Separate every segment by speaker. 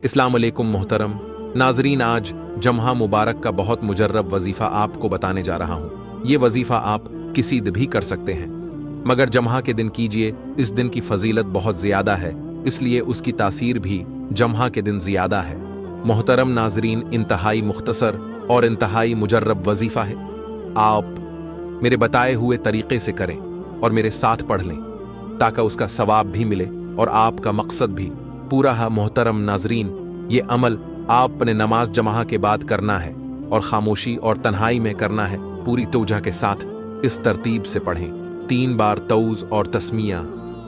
Speaker 1: अस्सलाम वालेकुम मोहतरम नाजरीन, आज जमहा मुबारक का बहुत मुजर्रब वजीफ़ा आपको बताने जा रहा हूँ। ये वजीफ़ा आप किसी दिन भी कर सकते हैं, मगर जमहा के दिन कीजिए। इस दिन की फजीलत बहुत ज़्यादा है, इसलिए उसकी तासीर भी जमहा के दिन ज़्यादा है। मोहतरम नाजरीन, इंतहाई मुख्तसर और इंतहाई मुजर्रब वजीफ़ा है। आप मेरे बताए हुए तरीक़े से करें और मेरे साथ पढ़ लें, ताकि उसका सवाब भी मिले और आपका मकसद भी पूरा है। मोहतरम नाजरीन, ये अमल आपने नमाज जमाहा के बाद करना है और खामोशी और तन्हाई में करना है। पूरी तौजह के साथ इस तरतीब से पढ़ें। 3 बार तौज़ और तस्मिया,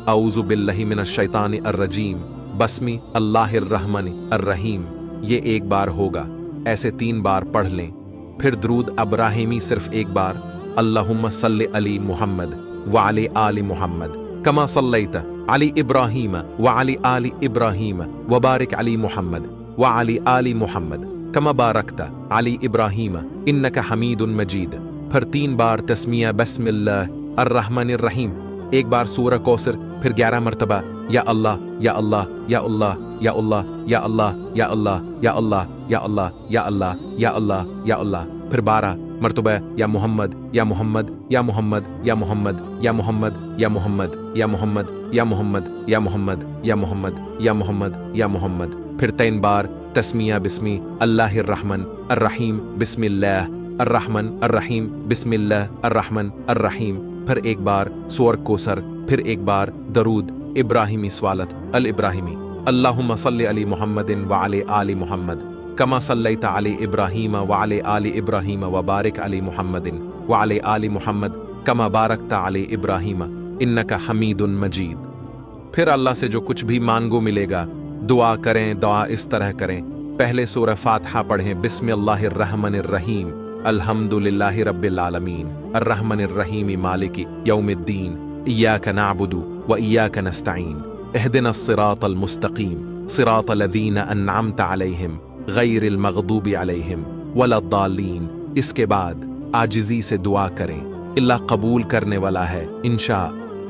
Speaker 1: औज़ु बिल्लाहि मिनश शैतानिर रजीम, बस्मी अल्लाहिर रहमानिर अर्रहीम, ये 1 बार होगा। ऐसे 3 बार पढ़ लें। फिर दरूद अब्राहिमी सिर्फ 1 बार, अल्लाहुम्मा सल्लि अली मुहम्मद व अली आलि मुहम्मद कमा सल्लैता अली इब्राहीम व अली आलि इब्राहीम व बारिक अली मुहम्मद व अली आलि मुहम्मद कमा बारकता अली इब्राहीम इन्नका हमीदुन मजीद। फिर 3 बार तस्मिया बिस्मिल्लाह अर्रहमानिर रहीम, 1 बार सूरह कौसर, फिर 11 मरतबा या अल्लाह या अल्लाह या अल्लाह या अल्लाह या अल्लाह या अल्लाह या अल्लाह या अल्लाह या अल्लाह या अल्लाह या अल्लाह, फिर 12 मरतबा या मोहम्मद या मोहम्मद या मोहम्मद या मोहम्मद या मोहम्मद या मोहम्मद या मोहम्मद या मोहम्मद या मोहम्मद या मोहम्मद या मोहम्मद या मोहम्मद, फिर 3 बार तस्मिया बिस्मी अल्लाहिर रहमान अर्रहीम बिस्मिल्लाह अर्रहमान अर्रहीम बिस्मिल्लाह अर्रहमान अर्रहीम, फिर 1 बार सूरह कौसर, फिर 1 बार दरूद इब्राहिमी स्वालत अल इब्राहिमी, अल्लाहुम्मा सल्लि अली मुहम्मदिन व अली आलि मुहम्मद कमा सल्लैता अली इब्राहीम व अली आलि इब्राहीम व बारिक अली मुहम्मदिन व अली आलि मुहम्मद कमा बारकता अली इब्राहीम इन्नका हमीदुन मजीद। फिर अल्लाह से जो कुछ भी मांगो मिलेगा। दुआ करें, दुआ इस तरह करें। पहले सूरह फातिहा पढ़ें, बिस्मिल्लाहिर रहमानिर रहीम, अल्हम्दुलिल्लाहि रब्बिल आलमीन, अर्रहमानिर रहीम, मालिकी यौमिद्दीन, इय्याका नअबुदु व इय्याका नस्तईन, इहदिनस सिरातल मुस्तकीम, सिरातल लज़ीना अन्अमता अलैहिम, गैरिल मग़दूबि अलैहिम वलद्दालीन। इसके बाद आजिज़ी से दुआ करें, अल्लाह कबूल करने वाला है इंशा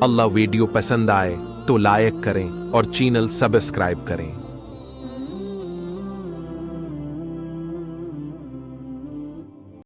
Speaker 1: अल्लाह। वीडियो पसंद आए तो लाइक करें और चैनल सब्सक्राइब करें।